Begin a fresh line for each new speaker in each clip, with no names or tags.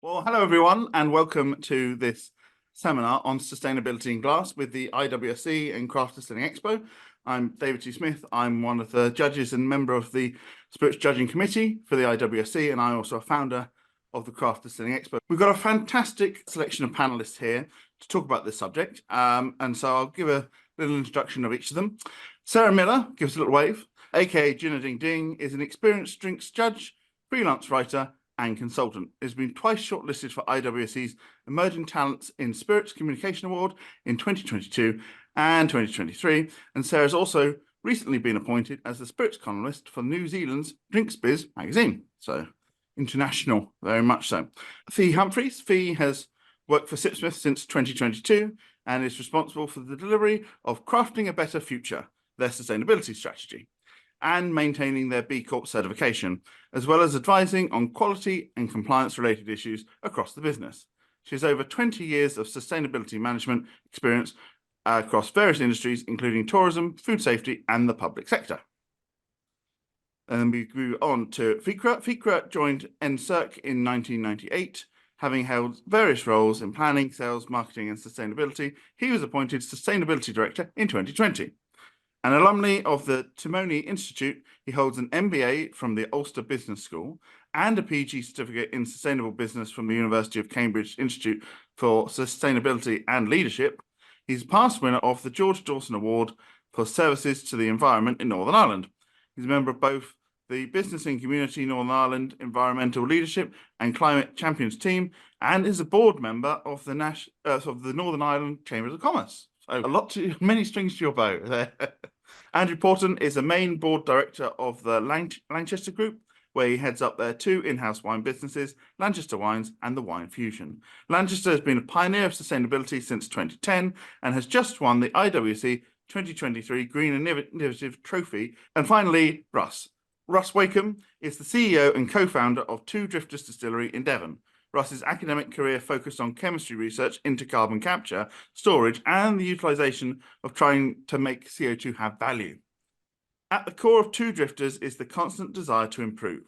Well, hello everyone, and welcome to this seminar on sustainability in glass with the IWSC and Craft Distilling Expo. I'm David T. Smith. I'm one of the judges and member of the Spirits Judging Committee for the IWSC, and I'm also a founder of the Craft Distilling Expo. We've got a fantastic selection of panelists here to talk about this subject, and so I'll give a little introduction of each of them. Sarah Miller, give us a little wave, aka Gina Ding Ding, is an experienced drinks judge, freelance writer, and consultant. Has been twice shortlisted for IWSC's Emerging Talents in Spirits Communication Award in 2022 and 2023, and Sarah's also recently been appointed as the spirits columnist for New Zealand's Drinks Biz magazine, so international, very much so. Fiona Humphries. Fee has worked for Sipsmith since 2022 and is responsible for the delivery of Crafting a Better Future, their sustainability strategy, and maintaining their B Corp certification, as well as advising on quality and compliance-related issues across the business. She has over 20 years of sustainability management experience across various industries, including tourism, food safety, and the public sector. And then we move on to Fiacre. Fiacre joined Encirc in 1998, having held various roles in planning, sales, marketing, and sustainability. He was appointed Sustainability Director in 2020. An alumni of the Timoni Institute, he holds an MBA from the Ulster Business School and a PG certificate in Sustainable Business from the University of Cambridge Institute for Sustainability and Leadership. He's a past winner of the George Dawson Award for Services to the Environment in Northern Ireland. He's a member of both the Business and Community Northern Ireland Environmental Leadership and Climate Champions team, and is a board member of the Northern Ireland Chambers of Commerce. So many strings to your bow there. Andrew Porton is a main board director of the Lanchester Group, where he heads up their two in-house wine businesses, Lanchester Wines and the Wine Fusion. Lanchester has been a pioneer of sustainability since 2010 and has just won the IWSC 2023 Green Innovative Trophy. And finally, Russ Wakeham is the CEO and co-founder of Drifters Distillery in Devon. Russ's academic career focused on chemistry research into carbon capture, storage, and the utilisation of trying to make CO2 have value. At the core of Two Drifters is the constant desire to improve,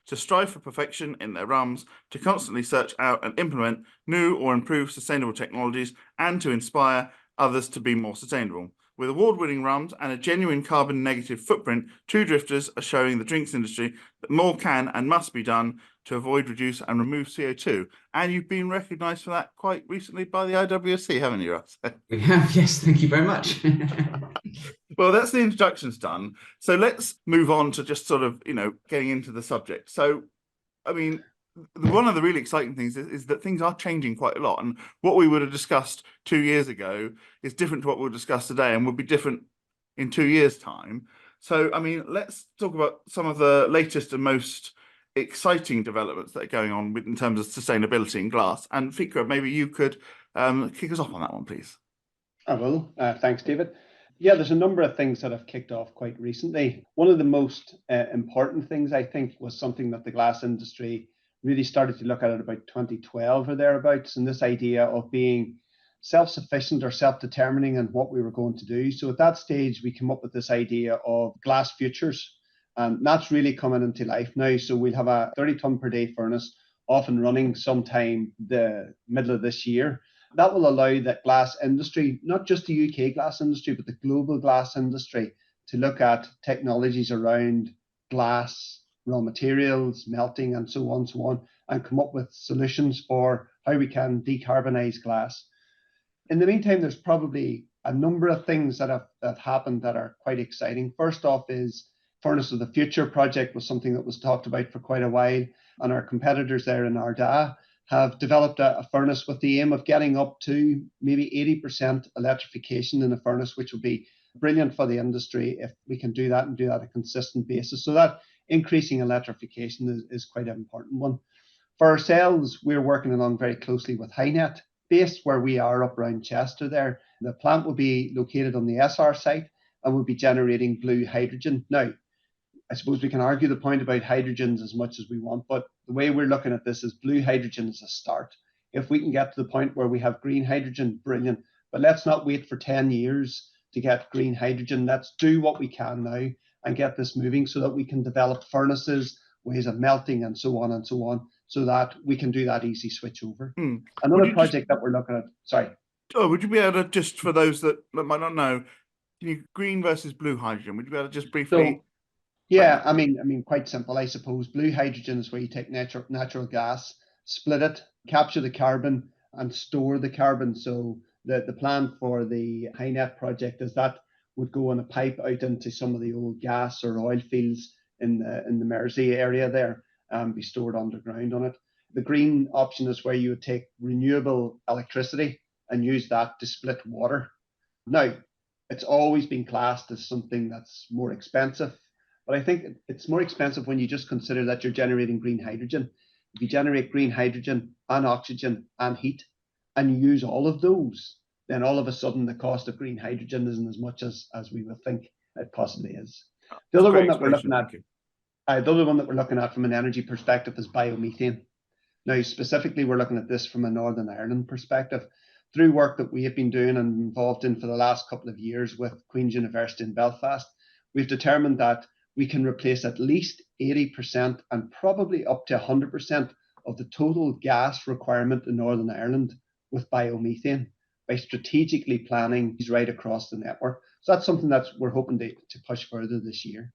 to strive for perfection in their rums, to constantly search out and implement new or improved sustainable technologies, and to inspire others to be more sustainable. With award-winning rums and a genuine carbon negative footprint, Two Drifters are showing the drinks industry that more can and must be done to avoid, reduce, and remove CO2. And you've been recognised for that quite recently by the IWSC, haven't you, Russ?
We have, yes. Thank you very much.
Well, that's the introductions done. So let's move on to just sort of, getting into the subject. So, I mean, one of the really exciting things is that things are changing quite a lot. And what we would have discussed 2 years ago is different to what we'll discuss today and will be different in 2 years' time. So, I mean, let's talk about some of the latest and most exciting developments that are going on in terms of sustainability in glass. And Fiacre, maybe you could kick us off on that one, please.
I will. Thanks, David. Yeah, there's a number of things that have kicked off quite recently. One of the most important things, I think, was something that the glass industry really started to look at it about 2012 or thereabouts, and this idea of being self-sufficient or self-determining in what we were going to do. So at that stage, we came up with this idea of glass futures, and that's really coming into life now. So we'll have a 30-ton per day furnace off and running sometime the middle of this year. That will allow the glass industry, not just the UK glass industry, but the global glass industry, to look at technologies around glass, raw materials, melting, and so on, and come up with solutions for how we can decarbonize glass. In the meantime, there's probably a number of things that have happened that are quite exciting. First off is Furnace of the Future project was something that was talked about for quite a while, and our competitors there in Ardagh have developed a furnace with the aim of getting up to maybe 80% electrification in a furnace, which will be brilliant for the industry if we can do that and do that on a consistent basis. So that increasing electrification is quite an important one. For ourselves, we're working along very closely with HyNet, based where we are up around Chester there. The plant will be located on the SR site and will be generating blue hydrogen. Now, I suppose we can argue the point about hydrogens as much as we want, but the way we're looking at this is blue hydrogen is a start. If we can get to the point where we have green hydrogen, brilliant. But let's not wait for 10 years to get green hydrogen. Let's do what we can now and get this moving so that we can develop furnaces, ways of melting, and so on, so that we can do that easy switch over.
Would
Another
you
project that we're looking at, sorry.
Oh, would you be able to, just for those that might not know, green versus blue hydrogen, would you be able to just briefly?
Yeah, I mean, quite simple, I suppose. Blue hydrogen is where you take natural gas, split it, capture the carbon, and store the carbon. So the plan for the HyNet project is that would go on a pipe out into some of the old gas or oil fields in the Mersey area there, and be stored underground on it. The green option is where you would take renewable electricity and use that to split water. Now, it's always been classed as something that's more expensive, but I think it's more expensive when you just consider that you're generating green hydrogen. If you generate green hydrogen and oxygen and heat, and you use all of those, then all of a sudden the cost of green hydrogen isn't as much as we would think it possibly is. The other one that we're looking at from an energy perspective is biomethane. Now, specifically, we're looking at this from a Northern Ireland perspective. Through work that we have been doing and involved in for the last couple of years with Queen's University in Belfast, we've determined that we can replace at least 80% and probably up to 100% of the total gas requirement in Northern Ireland with biomethane by strategically planning these right across the network. So that's something that we're hoping to push further this year.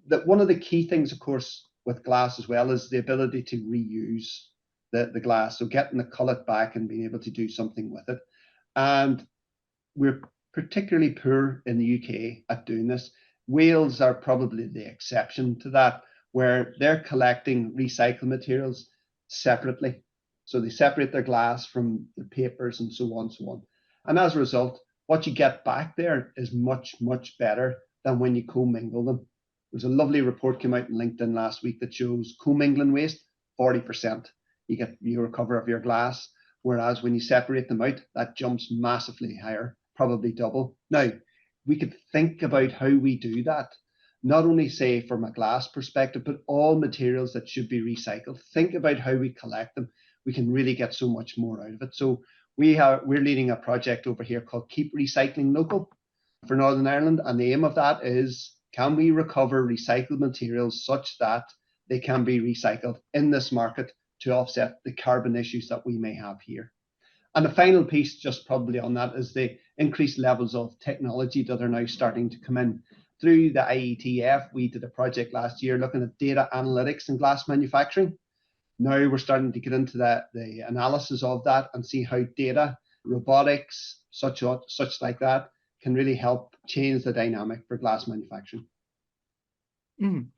That one of the key things, of course, with glass as well is the ability to reuse the glass. So getting the cullet back and being able to do something with it. And we're particularly poor in the UK at doing this. Wales are probably the exception to that, where they're collecting recycled materials separately. So they separate their glass from the papers and so on, so on. And as a result, what you get back there is much, much better than when you commingle them. There's a lovely report came out on LinkedIn last week that shows commingling waste, 40%. You recover of your glass, whereas when you separate them out, that jumps massively higher, probably double. Now, we could think about how we do that, not only say from a glass perspective, but all materials that should be recycled. Think about how we collect them. We can really get so much more out of it. So we're leading a project over here called Keep Recycling Local for Northern Ireland, and the aim of that is, can we recover recycled materials such that they can be recycled in this market to offset the carbon issues that we may have here. And the final piece, just probably on that, is the increased levels of technology that are now starting to come in. Through the IETF, we did a project last year looking at data analytics in glass manufacturing. Now we're starting to get into the analysis of that and see how data, robotics, such like that, can really help change the dynamic for glass manufacturing.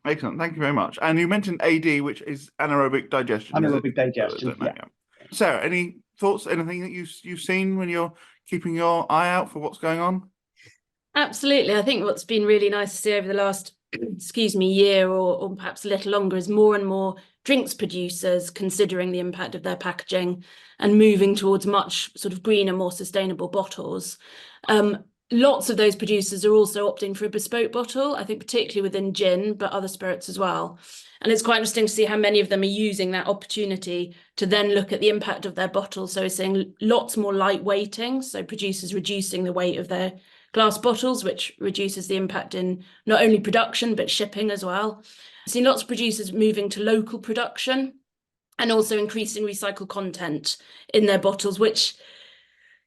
Excellent. Thank you very much. And you mentioned AD, which is anaerobic digestion.
Anaerobic digestion, yeah.
Sarah, any thoughts, anything that you've seen when you're keeping your eye out for what's going on?
Absolutely. I think what's been really nice to see over the last, year or perhaps a little longer is more and more drinks producers considering the impact of their packaging and moving towards much sort of greener, more sustainable bottles. Lots of those producers are also opting for a bespoke bottle, I think particularly within gin, but other spirits as well. And it's quite interesting to see how many of them are using that opportunity to then look at the impact of their bottles. So we're seeing lots more light weighting, so producers reducing the weight of their glass bottles, which reduces the impact in not only production, but shipping as well. I've seen lots of producers moving to local production and also increasing recycled content in their bottles, which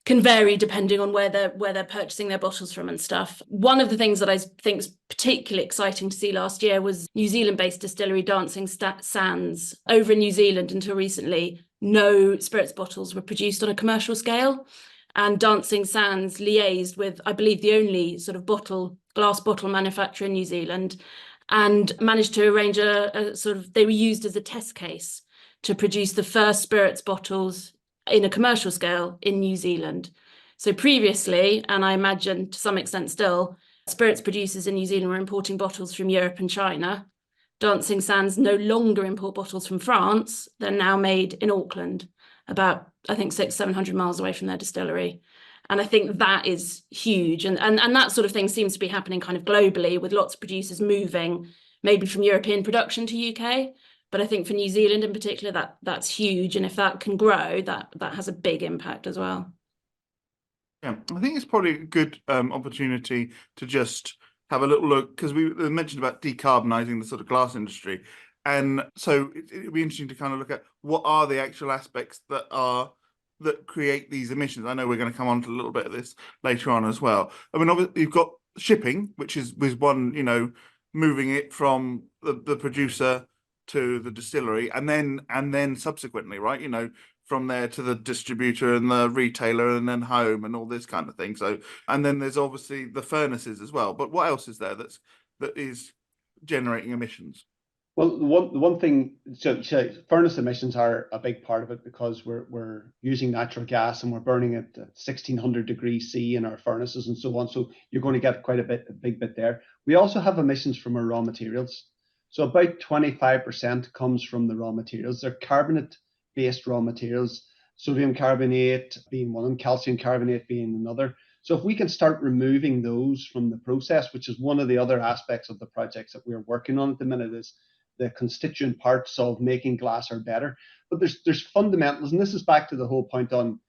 can vary depending on where they're purchasing their bottles from and stuff. One of the things that I think is particularly exciting to see last year was New Zealand-based distillery Dancing Sands. Over in New Zealand until recently, no spirits bottles were produced on a commercial scale. And Dancing Sands liaised with, I believe, the only sort of glass bottle manufacturer in New Zealand and managed to arrange they were used as a test case to produce the first spirits bottles in a commercial scale in New Zealand. So previously, and I imagine to some extent still, spirits producers in New Zealand were importing bottles from Europe and China. Dancing Sands no longer import bottles from France. They're now made in Auckland, about, I think, 600-700 miles away from their distillery. And I think that is huge. And that sort of thing seems to be happening kind of globally, with lots of producers moving maybe from European production to UK. But I think for New Zealand in particular, that's huge. And if that can grow, that has a big impact as well.
Yeah, I think it's probably a good opportunity to just have a little look, because we mentioned about decarbonising the sort of glass industry. And so it'd be interesting to kind of look at what are the actual aspects that create these emissions. I know we're going to come on to a little bit of this later on as well. I mean, obviously you've got shipping, which is one, moving it from the producer to the distillery, and then subsequently, right, from there to the distributor and the retailer and then home and all this kind of thing. So, and then there's obviously the furnaces as well. But what else is there that is generating emissions?
Well, the one thing, so furnace emissions are a big part of it because we're using natural gas and we're burning at 1600 degrees C in our furnaces and so on. So you're going to get quite a big bit there. We also have emissions from our raw materials. So about 25% comes from the raw materials. They're carbonate-based raw materials, sodium carbonate being one, and calcium carbonate being another. So if we can start removing those from the process, which is one of the other aspects of the projects that we're working on at the minute, is the constituent parts of making glass are better. But there's fundamentals, and this is back to the whole point on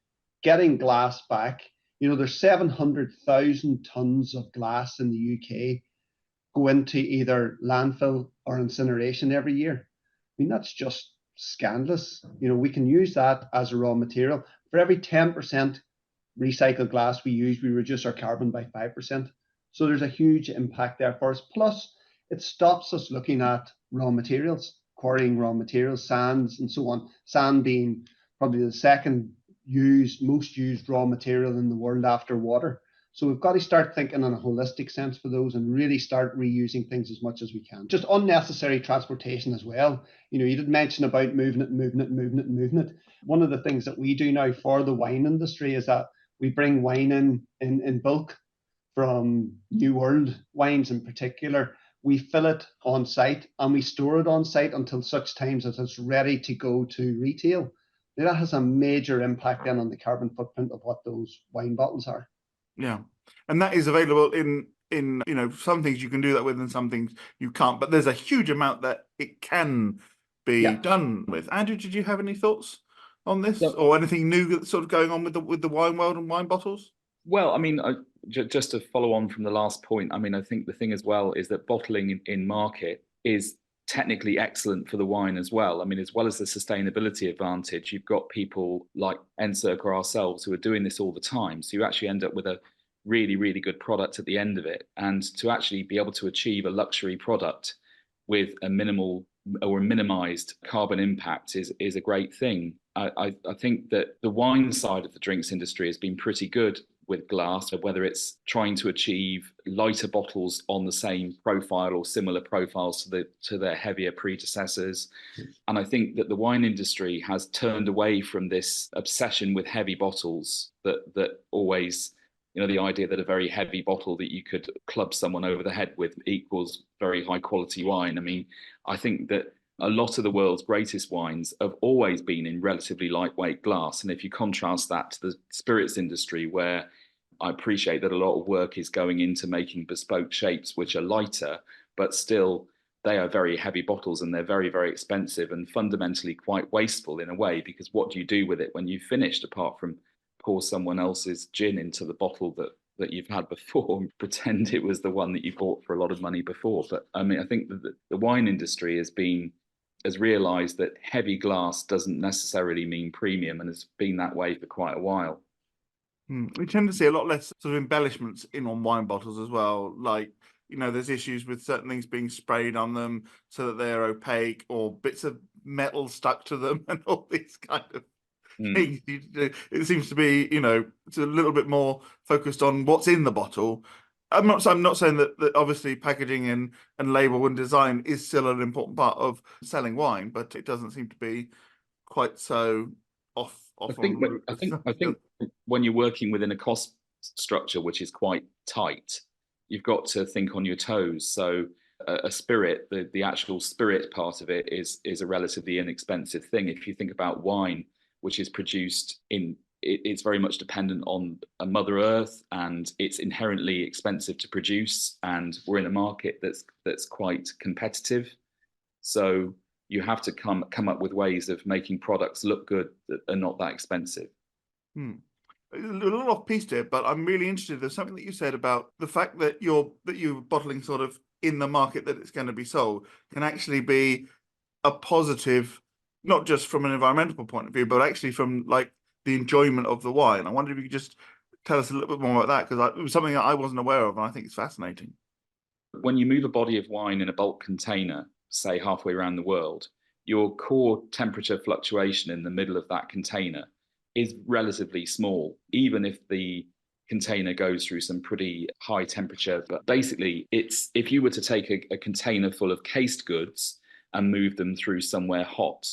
getting glass back. There's 700,000 tons of glass in the UK go into either landfill or incineration every year. I mean, that's just scandalous. We can use that as a raw material. For every 10% recycled glass we use, we reduce our carbon by 5%. So there's a huge impact there for us. Plus, it stops us looking at raw materials, quarrying raw materials, sands, and so on. Sand being probably the second most used raw material in the world after water. So we've got to start thinking in a holistic sense for those and really start reusing things as much as we can. Just unnecessary transportation as well. You did mention about moving it. One of the things that we do now for the wine industry is that we bring wine in bulk from New World wines in particular. We fill it on site and we store it on site until such times as it's ready to go to retail. Now, that has a major impact then on the carbon footprint of what those wine bottles are.
Yeah, and that is available in some things you can do that with and some things you can't. But there's a huge amount that it can be done with. Andrew, did you have any thoughts on this or anything new that's sort of going on with the wine world and wine bottles?
Well, I mean, just to follow on from the last point, I mean, I think the thing as well is that bottling in market is technically excellent for the wine as well. I mean, as well as the sustainability advantage, you've got people like Encirc or ourselves who are doing this all the time. So you actually end up with a really, really good product at the end of it. And to actually be able to achieve a luxury product with a minimal or a minimized carbon impact is a great thing. I think that the wine side of the drinks industry has been pretty good with glass, whether it's trying to achieve lighter bottles on the same profile or similar profiles to their heavier predecessors. And I think that the wine industry has turned away from this obsession with heavy bottles that always, the idea that a very heavy bottle that you could club someone over the head with equals very high quality wine. I mean, I think that a lot of the world's greatest wines have always been in relatively lightweight glass. And if you contrast that to the spirits industry, where I appreciate that a lot of work is going into making bespoke shapes which are lighter, but still they are very heavy bottles and they're very, very expensive and fundamentally quite wasteful in a way, because what do you do with it when you've finished apart from pour someone else's gin into the bottle that you've had before and pretend it was the one that you bought for a lot of money before? But I mean, I think that the wine industry has realized that heavy glass doesn't necessarily mean premium and has been that way for quite a while.
We tend to see a lot less sort of embellishments on wine bottles as well. Like, there's issues with certain things being sprayed on them so that they're opaque or bits of metal stuck to them and all these kind of things. It seems to be, it's a little bit more focused on what's in the bottle. I'm not saying that obviously packaging and label and design is still an important part of selling wine, but it doesn't seem to be quite so off.
I think when you're working within a cost structure which is quite tight, you've got to think on your toes. So a spirit, the actual spirit part of it is a relatively inexpensive thing. If you think about wine, which is produced it's very much dependent on a Mother Earth, and it's inherently expensive to produce. And we're in a market that's quite competitive. So you have to come up with ways of making products look good that are not that expensive.
A little off piece here, but I'm really interested. There's something that you said about the fact that you're bottling sort of in the market that it's going to be sold can actually be a positive, not just from an environmental point of view, but actually from like the enjoyment of the wine. I wonder if you could just tell us a little bit more about that, because it was something that I wasn't aware of, and I think it's fascinating.
When you move a body of wine in a bulk container, say halfway around the world, your core temperature fluctuation in the middle of that container is relatively small, even if the container goes through some pretty high temperature. But basically, it's if you were to take a container full of cased goods and move them through somewhere hot,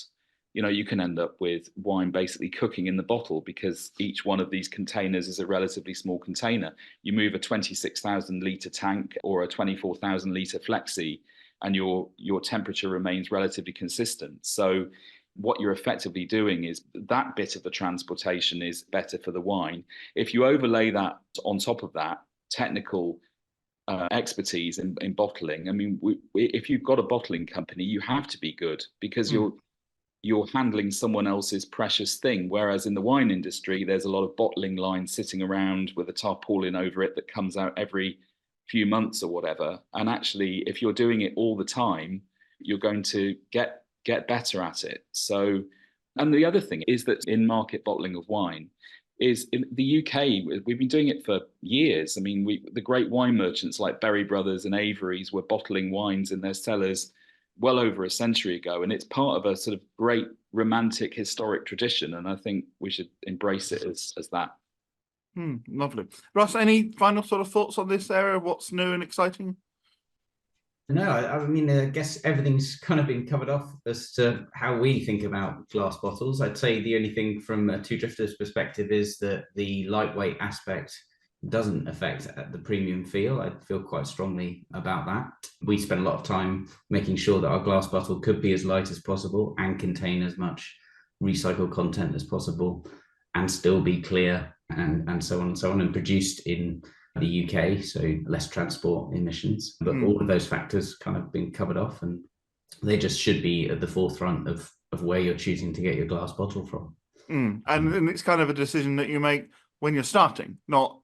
you can end up with wine basically cooking in the bottle, because each one of these containers is a relatively small container. You move a 26,000 litre tank or a 24,000 litre flexi, and your temperature remains relatively consistent. So what you're effectively doing is that bit of the transportation is better for the wine. If you overlay that on top of that technical expertise in bottling, I mean, if you've got a bottling company, you have to be good, because you're handling someone else's precious thing. Whereas in the wine industry, there's a lot of bottling lines sitting around with a tarpaulin over it that comes out every few months or whatever. And actually, if you're doing it all the time, you're going to get better at it. So, and the other thing is that in market bottling of wine is in the UK, we've been doing it for years. I mean, the great wine merchants like Berry Brothers and Avery's were bottling wines in their cellars well over a century ago, and it's part of a sort of great romantic historic tradition, and I think we should embrace it as that.
Lovely. Russ, any final sort of thoughts on this area? What's new and exciting?
No, I mean, I guess everything's kind of been covered off as to how we think about glass bottles. I'd say the only thing from a Two Drifters perspective is that the lightweight aspect doesn't affect the premium feel. I feel quite strongly about that. We spend a lot of time making sure that our glass bottle could be as light as possible and contain as much recycled content as possible and still be clear and so on and so on, and produced in the UK, so less transport emissions. But all of those factors kind of been covered off, and they just should be at the forefront of where you're choosing to get your glass bottle from.
And it's kind of a decision that you make when you're starting, not,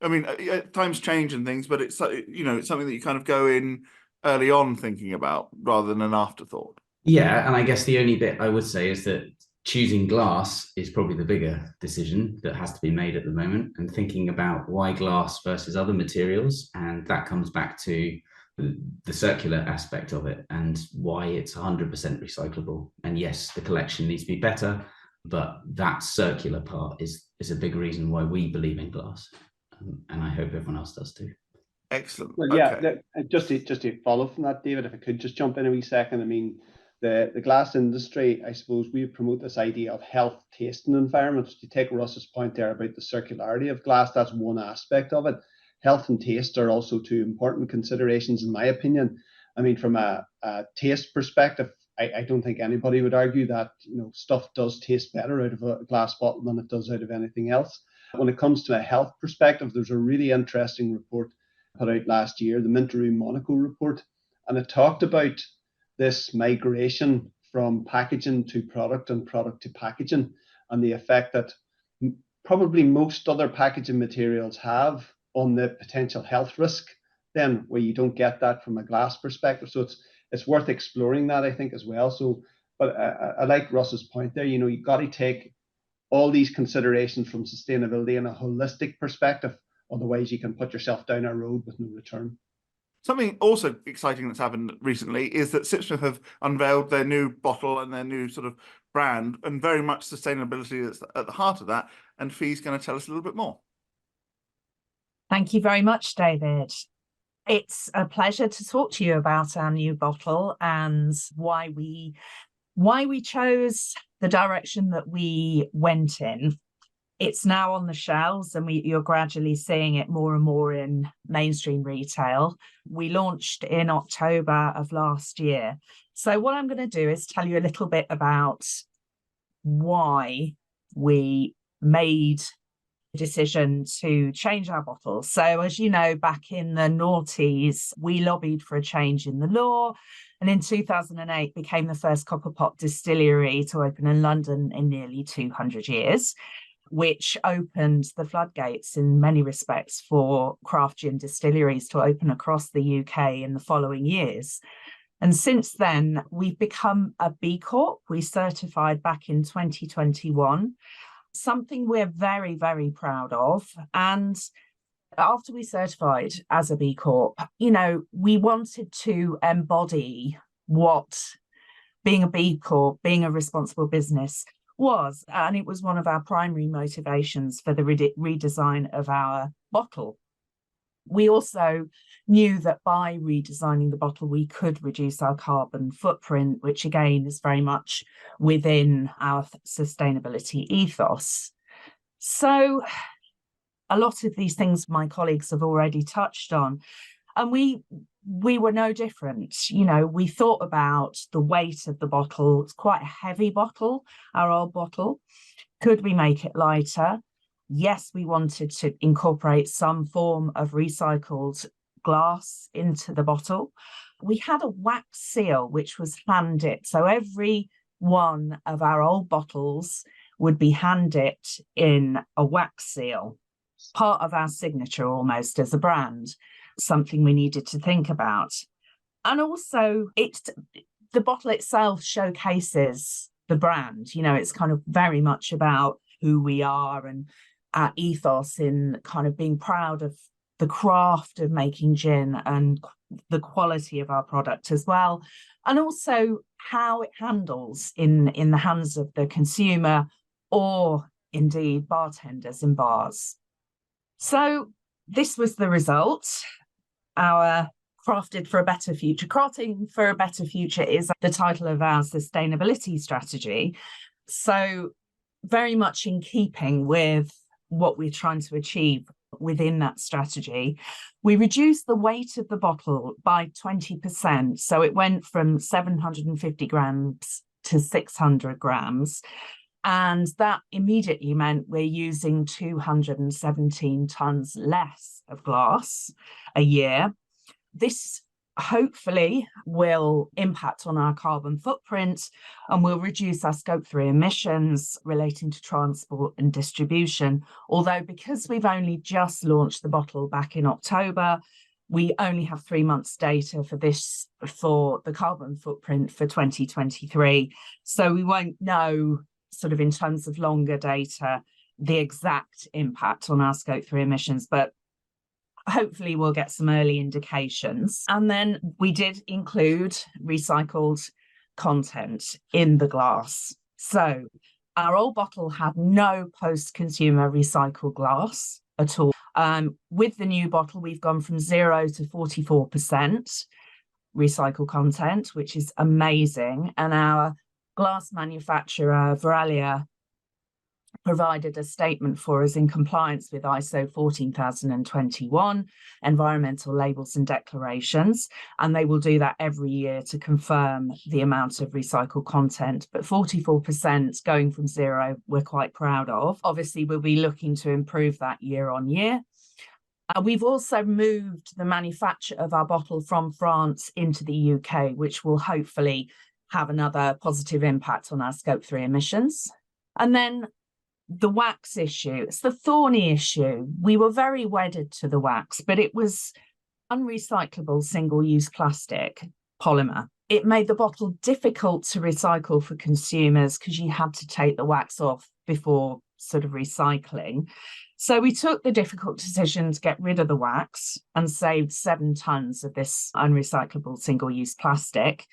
I mean, times change and things, but it's, it's something that you kind of go in early on thinking about rather than an afterthought.
Yeah, and I guess the only bit I would say is that choosing glass is probably the bigger decision that has to be made at the moment, and thinking about why glass versus other materials. And that comes back to the circular aspect of it and why it's 100% recyclable. And yes, the collection needs to be better, but that circular part is a big reason why we believe in glass. And I hope everyone else does too.
Excellent.
Well, yeah, just to follow from that, David, if I could just jump in a wee second. I mean, the glass industry, I suppose we promote this idea of health, taste and environment. To take Russ's point there about the circularity of glass, that's one aspect of it. Health and taste are also two important considerations, in my opinion. I mean, from a taste perspective, I don't think anybody would argue that stuff does taste better out of a glass bottle than it does out of anything else. When it comes to a health perspective, there's a really interesting report put out last year, the Minteroo Monaco report, and it talked about this migration from packaging to product and product to packaging, and the effect that probably most other packaging materials have on the potential health risk then, where you don't get that from a glass perspective. So it's worth exploring that, I think, as well. So, but I like Russ's point there. You've got to take all these considerations from sustainability in a holistic perspective. Otherwise, you can put yourself down a road with no return.
Something also exciting that's happened recently is that Sipsmith have unveiled their new bottle and their new sort of brand, and very much sustainability that's at the heart of that. And Fi's going to tell us a little bit more.
Thank you very much, David. It's a pleasure to talk to you about our new bottle and why we chose the direction that we went in. It's now on the shelves, and you're gradually seeing it more and more in mainstream retail. We launched in October of last year. So what I'm going to do is tell you a little bit about why we made the decision to change our bottles. So as you know, back in the noughties, we lobbied for a change in the law, and in 2008 became the first copper pot distillery to open in London in nearly 200 years. Which opened the floodgates in many respects for craft gin distilleries to open across the UK in the following years. And since then, we've become a B Corp. We certified back in 2021, something we're very, very proud of. And after we certified as a B Corp, you know, we wanted to embody what being a B Corp, being a responsible business was. And it was one of our primary motivations for the redesign of our bottle. We also knew that by redesigning the bottle, we could reduce our carbon footprint, which again is very much within our sustainability ethos. So a lot of these things my colleagues have already touched on, and we were no different. You know, we thought about the weight of the bottle. It's quite a heavy bottle, our old bottle. Could we make it lighter? Yes, we wanted to incorporate some form of recycled glass into the bottle. We had a wax seal, which was hand dipped. So every one of our old bottles would be hand dipped in a wax seal, part of our signature almost as a brand, something we needed to think about. And also the bottle itself showcases the brand. You know, it's kind of very much about who we are and our ethos in kind of being proud of the craft of making gin and the quality of our product as well, and also how it handles in the hands of the consumer or indeed bartenders in bars. So this was the result. Our Crafted for a Better Future. Crafting for a Better Future is the title of our sustainability strategy. So very much in keeping with what we're trying to achieve within that strategy, we reduced the weight of the bottle by 20%. So it went from 750 grams to 600 grams. And that immediately meant we're using 217 tons less of glass a year. This hopefully will impact on our carbon footprint and will reduce our scope 3 emissions relating to transport and distribution. Although because we've only just launched the bottle back in October, we only have 3 months data for the carbon footprint for 2023. So we won't know sort of in terms of longer data, the exact impact on our scope 3 emissions, but hopefully we'll get some early indications. And then we did include recycled content in the glass. So our old bottle had no post-consumer recycled glass at all. With the new bottle, we've gone from 0 to 44% recycled content, which is amazing. And our glass manufacturer, Veralia, provided a statement for us in compliance with ISO 14021 environmental labels and declarations, and they will do that every year to confirm the amount of recycled content. But 44% going from 0, we're quite proud of. Obviously, we'll be looking to improve that year on year. We've also moved the manufacture of our bottle from France into the UK, which will hopefully have another positive impact on our scope 3 emissions. And then the wax issue, it's the thorny issue. We were very wedded to the wax, but it was unrecyclable single-use plastic polymer. It made the bottle difficult to recycle for consumers because you had to take the wax off before sort of recycling. So we took the difficult decision to get rid of the wax and saved 7 tons of this unrecyclable single-use plastic,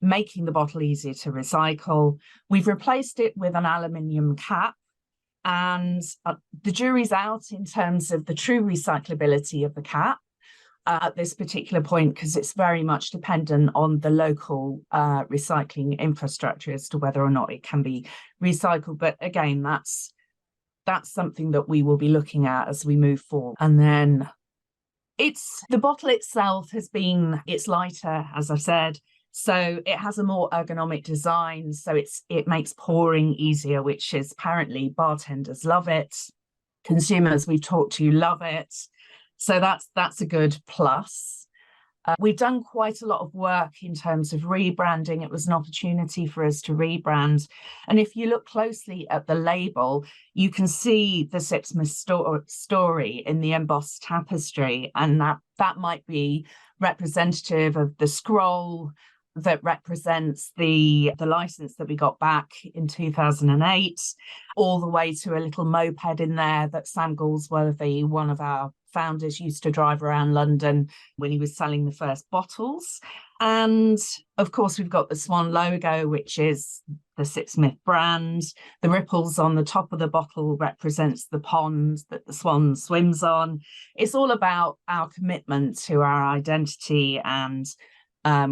making the bottle easier to recycle. We've replaced it with an aluminium cap. And the jury's out in terms of the true recyclability of the cap at this particular point, because it's very much dependent on the local recycling infrastructure as to whether or not it can be recycled. But again, that's something that we will be looking at as we move forward. And then the bottle itself it's lighter, as I've said. So it has a more ergonomic design, so it makes pouring easier, which is apparently bartenders love it. Consumers we've talked to love it. So that's a good plus. We've done quite a lot of work in terms of rebranding. It was an opportunity for us to rebrand. And if you look closely at the label, you can see the Sipsmith story in the embossed tapestry, and that might be representative of the scroll that represents the license that we got back in 2008, all the way to a little moped in there that Sam Galsworthy, one of our founders, used to drive around London when he was selling the first bottles. And of course, we've got the Swan logo, which is the Sipsmith brand. The ripples on the top of the bottle represents the pond that the swan swims on. It's all about our commitment to our identity and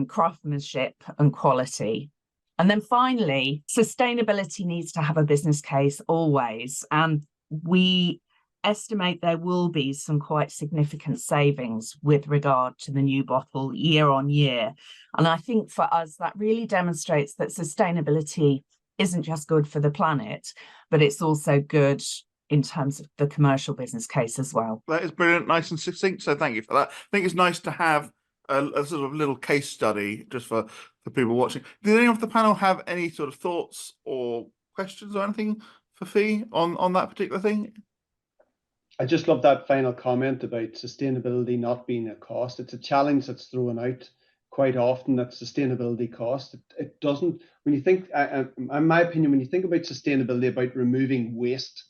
craftsmanship and quality. And then finally, sustainability needs to have a business case always. And we estimate there will be some quite significant savings with regard to the new bottle year on year. And I think for us, that really demonstrates that sustainability isn't just good for the planet, but it's also good in terms of the commercial business case as well.
That is brilliant, nice and succinct. So thank you for that. I think it's nice to have a sort of little case study just for people watching. Did any of the panel have any sort of thoughts or questions or anything for Fee on that particular thing?
I just love that final comment about sustainability not being a cost. It's a challenge that's thrown out quite often, that sustainability cost. It doesn't, when you think, in my opinion, when you think about sustainability, about removing waste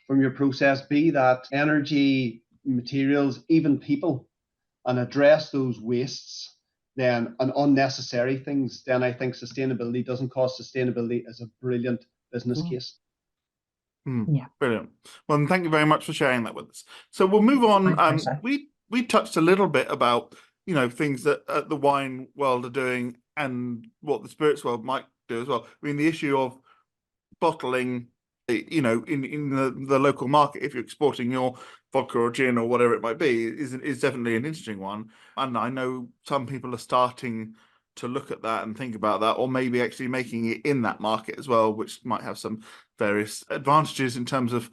from your process, be that energy, materials, even people, and address those wastes then and unnecessary things, then I think sustainability doesn't cost. Sustainability is a brilliant business case.
Yeah,
brilliant. Well, thank you very much for sharing that with us. So we'll move on. We touched a little bit about things that the wine world are doing and what the spirits world might do as well. I mean, the issue of bottling, in the local market, if you're exporting your vodka or gin or whatever it might be, is definitely an interesting one. And I know some people are starting to look at that and think about that, or maybe actually making it in that market as well, which might have some various advantages in terms of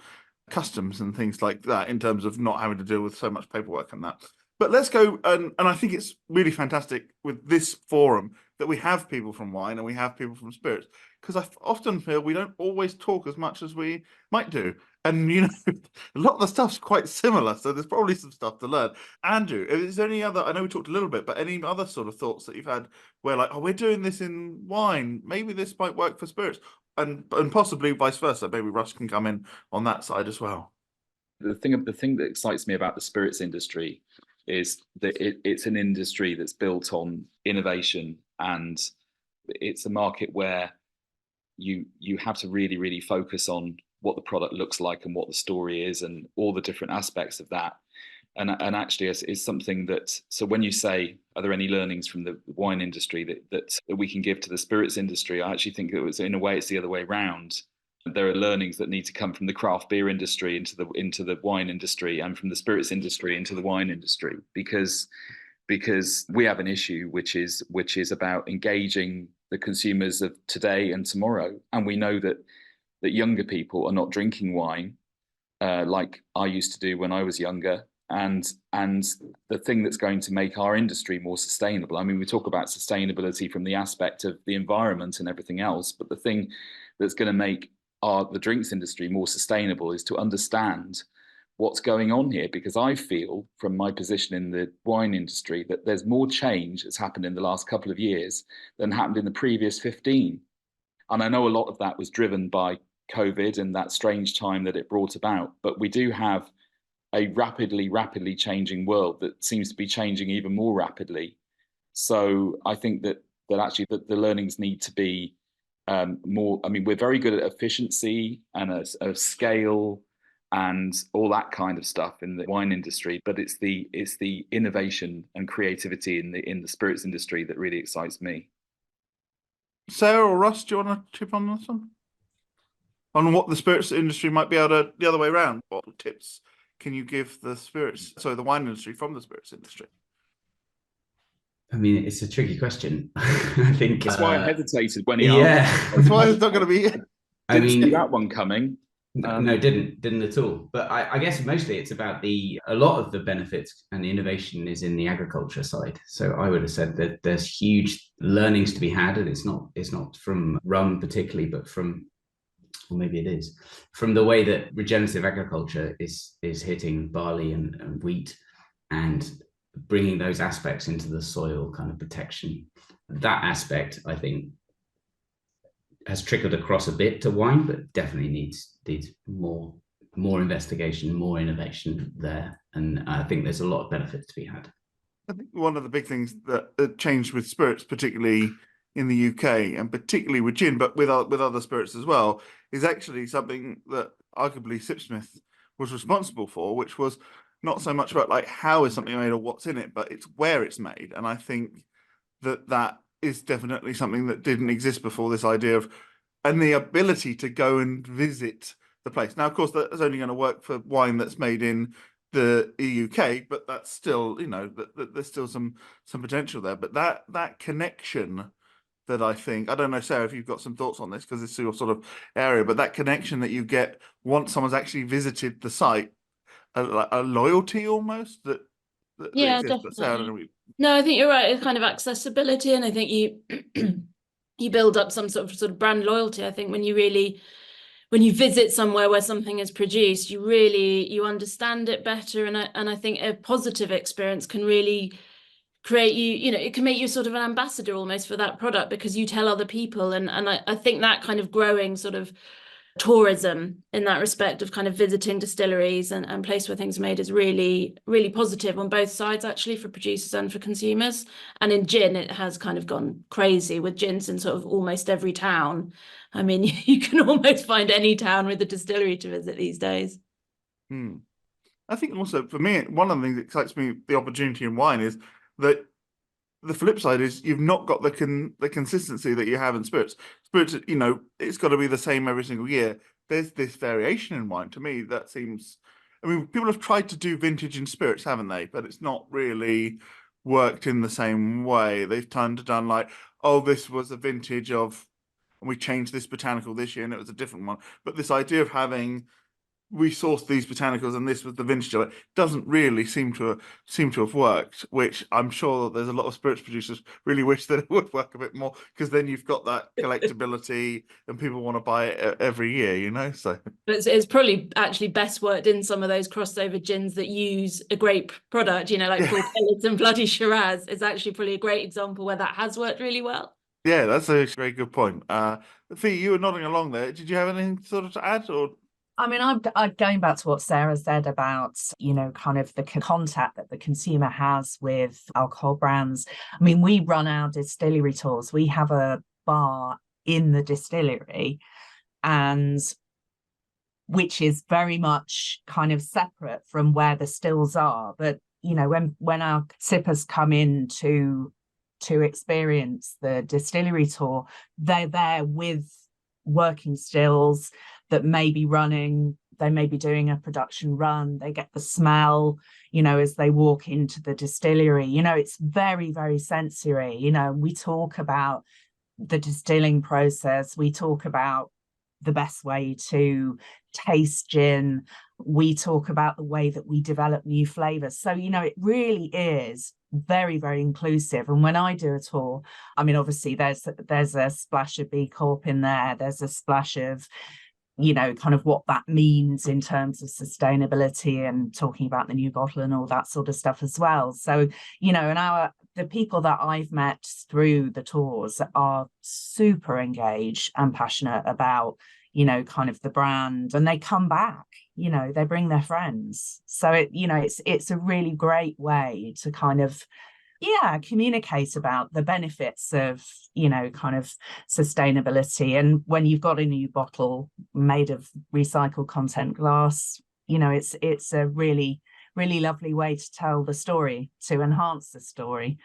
customs and things like that, in terms of not having to deal with so much paperwork and that. But let's go, and I think it's really fantastic with this forum that we have people from wine and we have people from spirits, because I often feel we don't always talk as much as we might do. And, a lot of the stuff's quite similar, so there's probably some stuff to learn. Andrew, is there any other, I know we talked a little bit, but any other sort of thoughts that you've had where like, oh, we're doing this in wine, maybe this might work for spirits, and possibly vice versa? Maybe Russ can come in on that side as well.
The thing that excites me about the spirits industry is that it's an industry that's built on innovation, and it's a market where you have to really, really focus on what the product looks like and what the story is and all the different aspects of that. And actually it's something that, so when you say, are there any learnings from the wine industry that we can give to the spirits industry? I actually think in a way it's the other way around. There are learnings that need to come from the craft beer industry into the wine industry, and from the spirits industry into the wine industry, because we have an issue which is about engaging the consumers of today and tomorrow. And we know that younger people are not drinking wine like I used to do when I was younger. And the thing that's going to make our industry more sustainable, I mean, we talk about sustainability from the aspect of the environment and everything else, but the thing that's going to make the drinks industry more sustainable is to understand what's going on here, because I feel from my position in the wine industry that there's more change that's happened in the last couple of years than happened in the previous 15. And I know a lot of that was driven by COVID and that strange time that it brought about, but we do have a rapidly changing world that seems to be changing even more rapidly. So I think that actually the learnings need to be more. I mean, we're very good at efficiency and a scale and all that kind of stuff in the wine industry, but it's the innovation and creativity in the spirits industry that really excites me.
Sarah or Russ, do you want to chip on this one? On what the spirits industry might be able to, the other way around, what tips can you give the wine industry from the spirits industry?
I mean, it's a tricky question. I think
that's why I hesitated when he
asked.
That's why it's not going to be.
Didn't see that one coming.
No, didn't at all. But I guess mostly it's about a lot of the benefits and the innovation is in the agriculture side. So I would have said that there's huge learnings to be had, and it's not from rum particularly, but or maybe it is, from the way that regenerative agriculture is hitting barley and wheat, and bringing those aspects into the soil kind of protection that aspect, I think, has trickled across a bit to wine, but definitely needs more investigation, more innovation there. And I think there's a lot of benefits to be had.
I think one of the big things that changed with spirits, particularly in the UK and particularly with gin, but with other spirits as well, is actually something that arguably Sipsmith was responsible for, which was not so much about like how is something made or what's in it, but it's where it's made. And I think that is definitely something that didn't exist before, this idea of, and the ability to go and visit the place. Now, of course, that's only going to work for wine that's made in the UK, but that's still, there's still some potential there. But that connection that I think, I don't know, Sarah, if you've got some thoughts on this, because it's your sort of area, but that connection that you get once someone's actually visited the site, a loyalty almost that
Yeah,
exists. But Sarah, I don't know.
No, I think you're right. It's kind of accessibility, and I think you you build up some sort of brand loyalty. I think when you visit somewhere where something is produced, you understand it better, and I think a positive experience can really create it can make you sort of an ambassador almost for that product, because you tell other people, and I think that kind of growing sort of tourism in that respect of kind of visiting distilleries and place where things are made is really, really positive on both sides, actually, for producers and for consumers. And in gin, it has kind of gone crazy with gins in sort of almost every town. I mean, you can almost find any town with a distillery to visit these days.
I think also for me, one of the things that excites me, the opportunity in wine, is that the flip side is you've not got the consistency that you have in spirits. Spirits, it's got to be the same every single year. There's this variation in wine. To me, that seems, I mean, people have tried to do vintage in spirits, haven't they? But it's not really worked in the same way. They've done like, oh, this was a vintage of, and we changed this botanical this year and it was a different one. But this idea of having, we sourced these botanicals and this was the vintage of it, doesn't really seem to have worked, which I'm sure there's a lot of spirits producers really wish that it would work a bit more, because then you've got that collectability and people want to buy it every year, so.
But it's probably actually best worked in some of those crossover gins that use a grape product, like Paul Kellett's and Bloody Shiraz is actually probably a great example where that has worked really well.
Yeah, that's a very good point. Fee, you were nodding along there. Did you have anything sort of to add, or?
I mean, I'm going back to what Sarah said about, kind of the contact that the consumer has with alcohol brands. I mean, we run our distillery tours. We have a bar in the distillery, and which is very much kind of separate from where the stills are. But, when our sippers come in to experience the distillery tour, they're there with working stills that may be running, they may be doing a production run, they get the smell, as they walk into the distillery. It's very, very sensory. We talk about the distilling process, we talk about the best way to taste gin, we talk about the way that we develop new flavors. So, it really is very, very inclusive. And when I do a tour, I mean, obviously there's a splash of B Corp in there, there's a splash of kind of what that means in terms of sustainability and talking about the new bottle and all that sort of stuff as well. So, and the people that I've met through the tours are super engaged and passionate about, kind of the brand, and they come back, they bring their friends. So it's a really great way to kind of, communicate about the benefits of, kind of sustainability. And when you've got a new bottle made of recycled content glass, it's a really, really lovely way to tell the story, to enhance the story.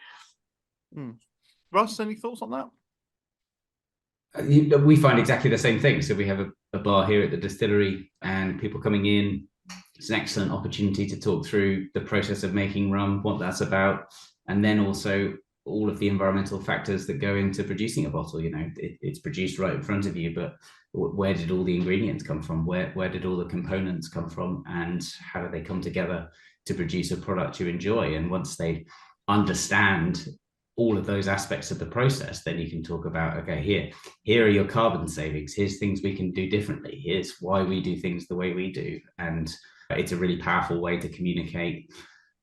Russ, any thoughts on that?
We find exactly the same thing. So we have a bar here at the distillery, and people coming in, it's an excellent opportunity to talk through the process of making rum, what that's about, and then also all of the environmental factors that go into producing a bottle. It's produced right in front of you, but where did all the ingredients come from? Where did all the components come from? And how do they come together to produce a product you enjoy? And once they understand all of those aspects of the process, then you can talk about, okay, here are your carbon savings, here's things we can do differently, here's why we do things the way we do. And it's a really powerful way to communicate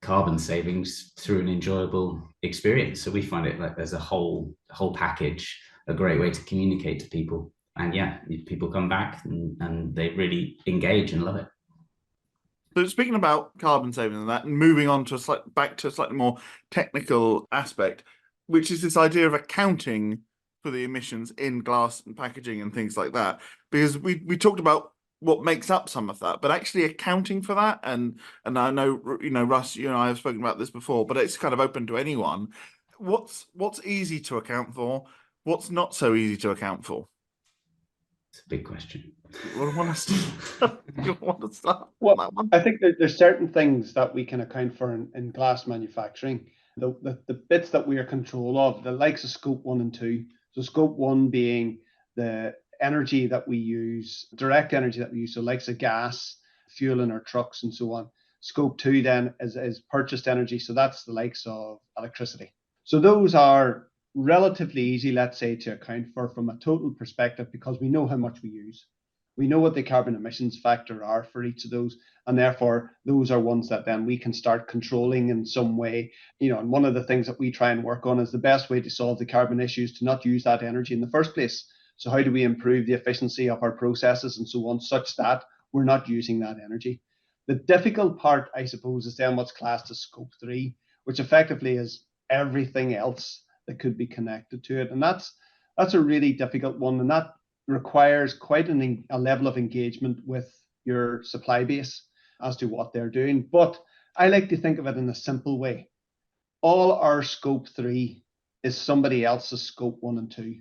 carbon savings through an enjoyable experience. So we find it like there's a whole package, a great way to communicate to people. And yeah, people come back and they really engage and love it.
So speaking about carbon saving and that, and moving on to back to a slightly more technical aspect, which is this idea of accounting for the emissions in glass and packaging and things like that. Because we talked about what makes up some of that, but actually accounting for that, and I know, Russ, you and I have spoken about this before, but it's kind of open to anyone. What's easy to account for? What's not so easy to account for?
It's a big question.
What do you want to start?
Well,
on that one?
I think there's certain things that we can account for in glass manufacturing. The bits that we are control of, the likes of scope 1 and 2. So scope 1 being the energy that we use, direct energy that we use, so likes of gas, fuel in our trucks and so on. Scope 2 then is purchased energy, so that's the likes of electricity. So those are relatively easy, let's say, to account for from a total perspective, because we know how much we use. We know what the carbon emissions factor are for each of those, and therefore those are ones that then we can start controlling in some way. And one of the things that we try and work on is the best way to solve the carbon issues to not use that energy in the first place. So how do we improve the efficiency of our processes and so on, such that we're not using that energy? The difficult part, I suppose, is then what's classed as scope 3, which effectively is everything else that could be connected to it. And that's a really difficult one, and that requires quite a level of engagement with your supply base as to what they're doing. But I like to think of it in a simple way. All our scope 3 is somebody else's scope 1 and 2.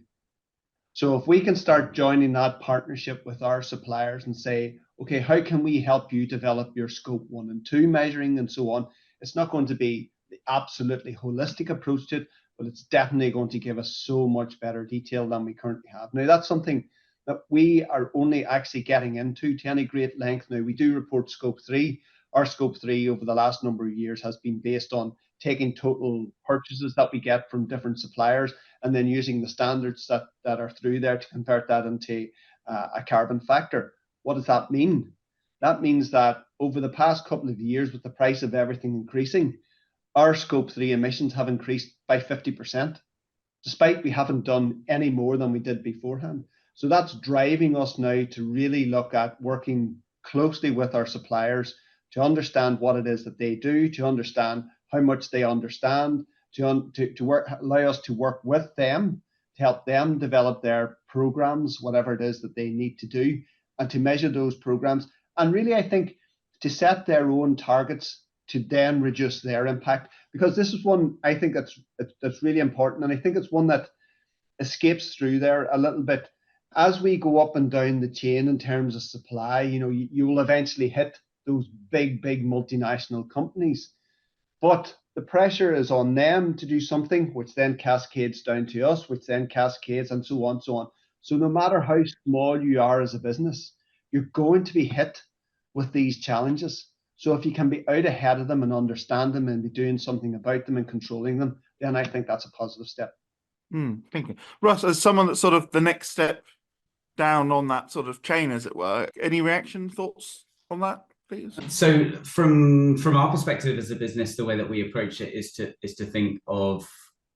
So if we can start joining that partnership with our suppliers and say, okay, how can we help you develop your scope 1 and 2 measuring and so on? It's not going to be the absolutely holistic approach to it, but it's definitely going to give us so much better detail than we currently have. Now, that's something that we are only actually getting into to any great length. Now, we do report scope 3. Our scope 3 over the last number of years has been based on taking total purchases that we get from different suppliers and then using the standards that are through there to convert that into a carbon factor. What does that mean? That means that over the past couple of years, with the price of everything increasing, our scope 3 emissions have increased by 50%, despite we haven't done any more than we did beforehand. So that's driving us now to really look at working closely with our suppliers to understand what it is that they do, to understand how much they understand, to allow us to work with them, to help them develop their programs, whatever it is that they need to do, and to measure those programs. And really, I think, to set their own targets to then reduce their impact, because this is one I think that's really important, and I think it's one that escapes through there a little bit. As we go up and down the chain in terms of supply, you will eventually hit those big multinational companies, but the pressure is on them to do something, which then cascades down to us, which then cascades, and so on. So no matter how small you are as a business, you're going to be hit with these challenges. So if you can be out ahead of them and understand them and be doing something about them and controlling them, then I think that's a positive step.
Thank you. Russ, as someone that's sort of the next step down on that sort of chain, as it were, any reaction, thoughts on that, please?
So from our perspective as a business, the way that we approach it is to think of,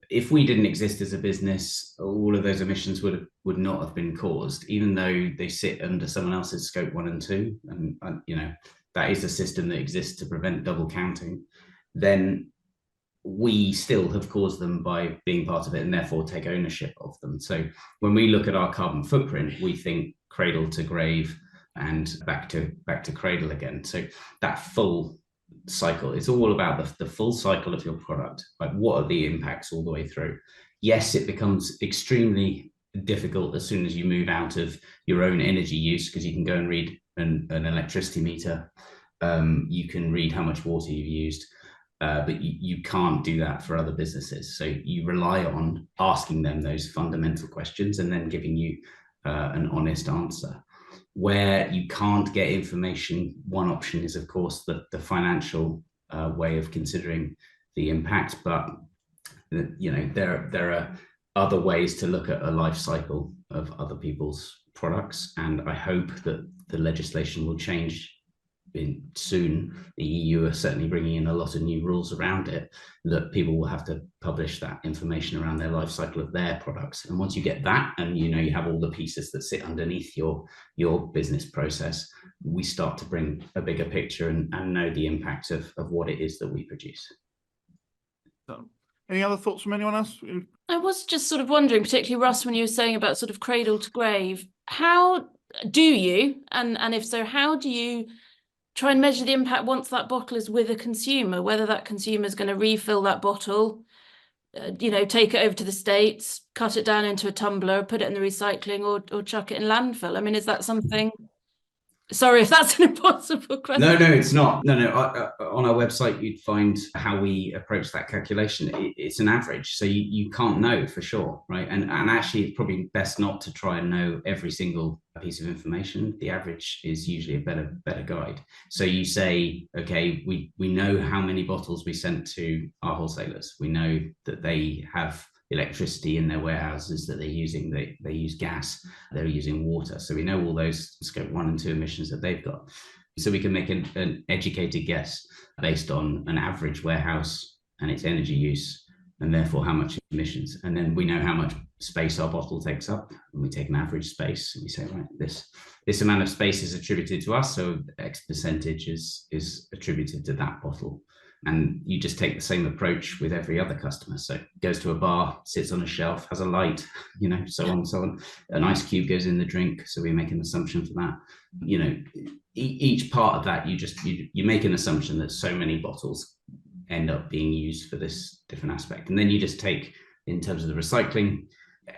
if we didn't exist as a business, all of those emissions would not have been caused, even though they sit under someone else's scope 1 and 2. And that is a system that exists to prevent double counting. Then we still have caused them by being part of it and therefore take ownership of them. So when we look at our carbon footprint, we think cradle to grave and back to cradle again. So that full cycle, it's all about the full cycle of your product. Like, what are the impacts all the way through? Yes, it becomes extremely difficult as soon as you move out of your own energy use, because you can go and read an electricity meter. You can read how much water you've used. But you can't do that for other businesses. So you rely on asking them those fundamental questions and then giving you an honest answer. Where you can't get information, one option is, of course, the financial way of considering the impact. But there are other ways to look at a life cycle of other people's products, and I hope that the legislation will change soon, the EU are certainly bringing in a lot of new rules around it, that people will have to publish that information around their life cycle of their products. And once you get that, and you have all the pieces that sit underneath your business process, we start to bring a bigger picture and know the impact of what it is that we produce.
So, any other thoughts from anyone else?
I was just sort of wondering, particularly Russ, when you were saying about sort of cradle to grave, how do you, and if so, how do you try and measure the impact once that bottle is with a consumer, whether that consumer is going to refill that bottle, take it over to the States, cut it down into a tumbler, put it in the recycling, or chuck it in landfill? I mean, is that something? Sorry if that's an impossible question.
No, it's not. No. On our website, you'd find how we approach that calculation. It's an average, so you can't know for sure, right? And actually, it's probably best not to try and know every single piece of information. The average is usually a better guide. So you say, okay, we know how many bottles we sent to our wholesalers. We know that they have electricity in their warehouses that they're using. They use gas, they're using water. So we know all those scope 1 and 2 emissions that they've got. So we can make an educated guess based on an average warehouse and its energy use, and therefore how much emissions. And then we know how much space our bottle takes up, and we take an average space and we say, right, this amount of space is attributed to us, so X percentage is attributed to that bottle. And you just take the same approach with every other customer. So goes to a bar, sits on a shelf, has a light, so on and so on. An ice cube goes in the drink, so we make an assumption for that. Each part of that, you make an assumption that so many bottles end up being used for this different aspect. And then you just take, in terms of the recycling,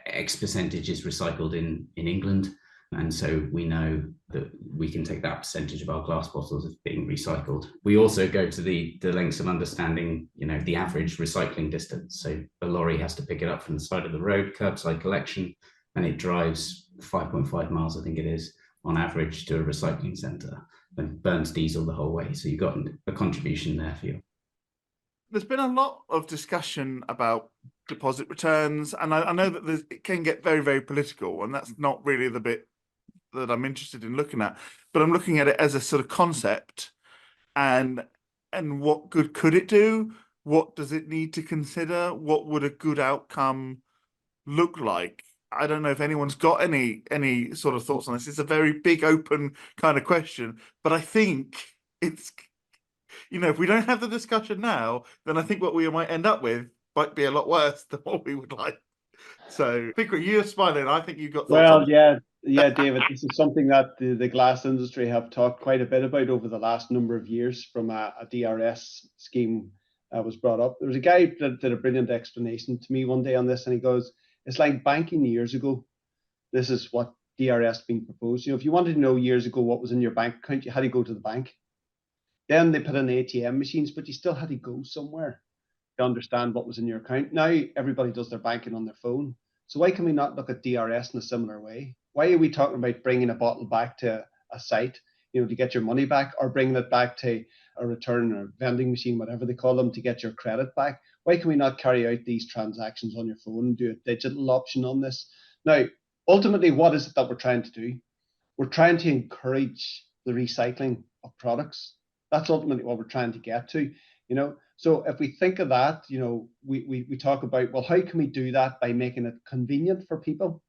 X percentage is recycled in England. And so we know that we can take that percentage of our glass bottles as being recycled. We also go to the lengths of understanding, the average recycling distance. So a lorry has to pick it up from the side of the road, curbside collection, and it drives 5.5 miles, I think it is, on average to a recycling centre, and burns diesel the whole way. So you've got a contribution there for you.
There's been a lot of discussion about deposit returns, and I know that it can get very, very political, and that's not really the bit that I'm interested in looking at, but I'm looking at it as a sort of concept, and what good could it do? What does it need to consider? What would a good outcome look like? I don't know if anyone's got any sort of thoughts on this. It's a very big, open kind of question, but I think it's, if we don't have the discussion now, then I think what we might end up with might be a lot worse than what we would like. So, Fiacre, you're smiling. I think you've got thoughts on it.
Yeah, David, this is something that the glass industry have talked quite a bit about over the last number of years from a DRS scheme was brought up. There was a guy that did a brilliant explanation to me one day on this, and he goes, it's like banking years ago. This is what DRS being proposed. If you wanted to know years ago what was in your bank account, you had to go to the bank. Then they put in ATM machines, but you still had to go somewhere to understand what was in your account. Now everybody does their banking on their phone. So why can we not look at DRS in a similar way? Why are we talking about bringing a bottle back to a site, to get your money back, or bringing it back to a return or vending machine, whatever they call them, to get your credit back? Why can we not carry out these transactions on your phone and do a digital option on this? Now, ultimately, what is it that we're trying to do? We're trying to encourage the recycling of products. That's ultimately what we're trying to get to, So if we think of that, we talk about, well, how can we do that by making it convenient for people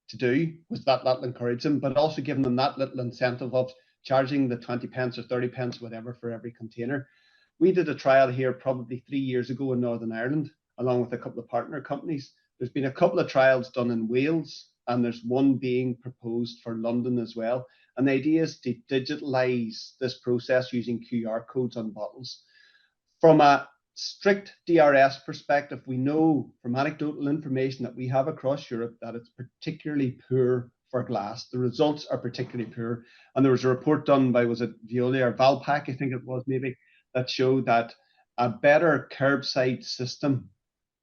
to do, because that'll encourage them, but also giving them that little incentive of charging the 20 pence or 30 pence, whatever, for every container. We did a trial here probably 3 years ago in Northern Ireland, along with a couple of partner companies. There's been a couple of trials done in Wales, and there's one being proposed for London as well. And the idea is to digitalize this process using QR codes on bottles. From a strict DRS perspective, we know from anecdotal information that we have across Europe that it's particularly poor for glass. The results are particularly poor. And there was a report done by, was it Veolia or Valpak, I think it was maybe, that showed that a better curbside system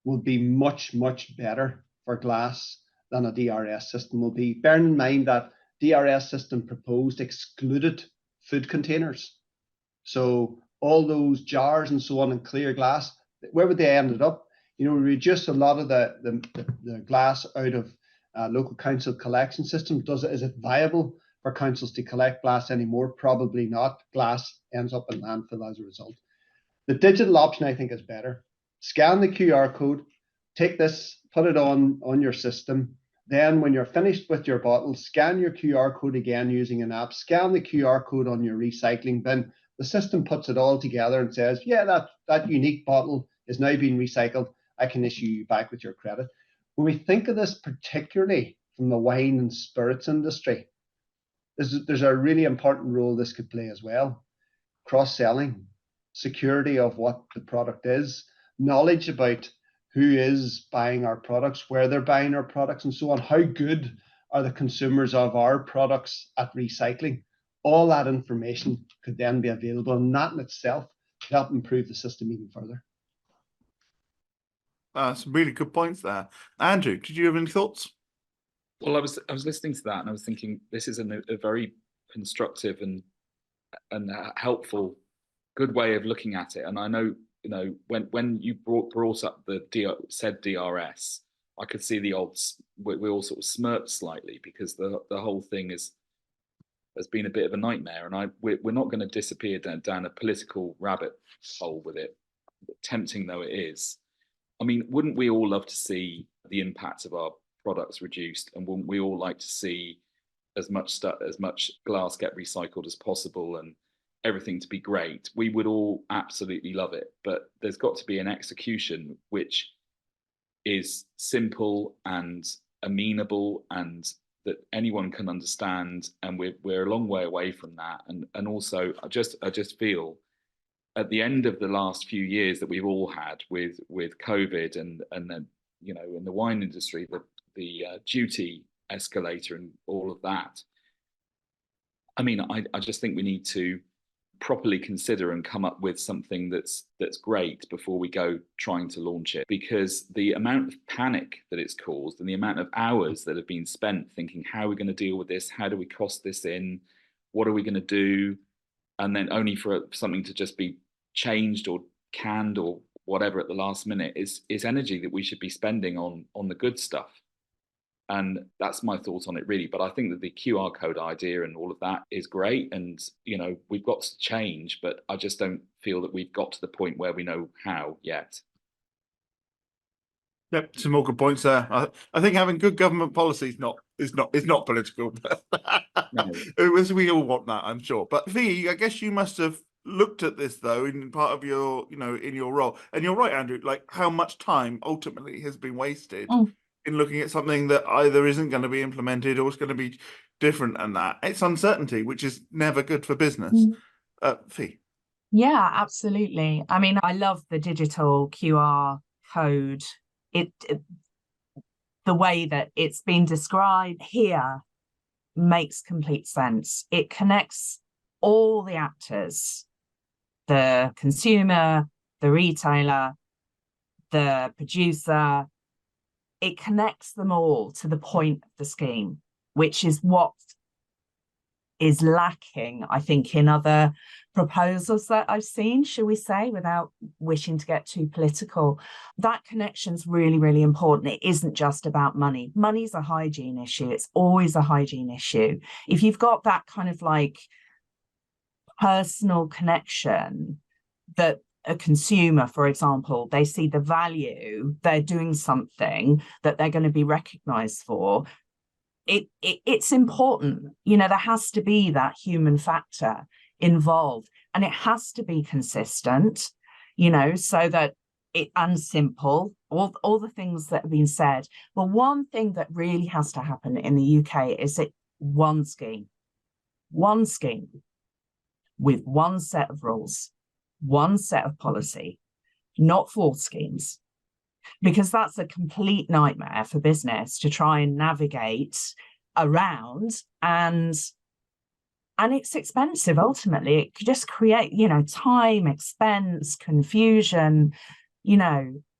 would be much, much better for glass than a DRS system will be. Bearing in mind that DRS system proposed excluded food containers. So all those jars and so on in clear glass, where would they ended up? We reduce a lot of the glass out of local council collection systems. Is it viable for councils to collect glass anymore. Probably not. Glass ends up in landfill as a result. The digital option, I think, is better. Scan the QR code, take this, put it on your system. Then when you're finished with your bottle, scan your QR code again using an app, scan the QR code on your recycling bin. The system puts it all together and says, yeah, that unique bottle is now being recycled. I can issue you back with your credit. When we think of this, particularly from the wine and spirits industry, there's a really important role this could play as well. Cross-selling, security of what the product is, knowledge about who is buying our products, where they're buying our products, and so on. How good are the consumers of our products at recycling? All that information could then be available, and that in itself could help improve the system even further.
Some really good points there. Andrew, did you have any thoughts?
Well, I was listening to that, and I was thinking this is a very constructive and helpful, good way of looking at it. And I know, when you brought up the said DRS, I could see the odds. We all sort of smirked slightly because the whole thing has been a bit of a nightmare, and we're not going to disappear down a political rabbit hole with it, tempting though it is. I mean, wouldn't we all love to see the impact of our products reduced, and wouldn't we all like to see as much glass get recycled as possible and everything to be great? We would all absolutely love it, but there's got to be an execution which is simple and amenable and that anyone can understand, and we're a long way away from that. And also I just feel at the end of the last few years that we've all had with COVID and then, in the wine industry, the duty escalator and all of that. I mean, I just think we need to properly consider and come up with something that's great before we go trying to launch it, because the amount of panic that it's caused and the amount of hours that have been spent thinking, how are we going to deal with this? How do we cost this in? What are we going to do? And then only for something to just be changed or canned or whatever at the last minute is energy that we should be spending on the good stuff. And that's my thoughts on it, really. But I think that the QR code idea and all of that is great. And, we've got to change, but I just don't feel that we've got to the point where we know how yet.
Yep, some more good points there. I think having good government policy is not political.
No.
As we all want that, I'm sure. But V, I guess you must have looked at this though in part of your, in your role. And you're right, Andrew, like how much time ultimately has been wasted in looking at something that either isn't going to be implemented or is going to be different, and that it's uncertainty, which is never good for business. Fee.
Yeah, absolutely. I mean, I love the digital QR code. The way that it's been described here makes complete sense. It connects all the actors, the consumer, the retailer, the producer. It connects them all to the point of the scheme, which is what is lacking, I think, in other proposals that I've seen, shall we say, without wishing to get too political. That connection's really, really important. It isn't just about money. Money's a hygiene issue. It's always a hygiene issue. If you've got that kind of like personal connection that a consumer, for example, they see the value, they're doing something that they're going to be recognized for. It's important. There has to be that human factor involved, and it has to be consistent, so that and simple, all the things that have been said. But one thing that really has to happen in the UK is one scheme with one set of rules, one set of policy, not 4 schemes, because that's a complete nightmare for business to try and navigate around, and it's expensive. Ultimately, it could just create, time, expense, confusion.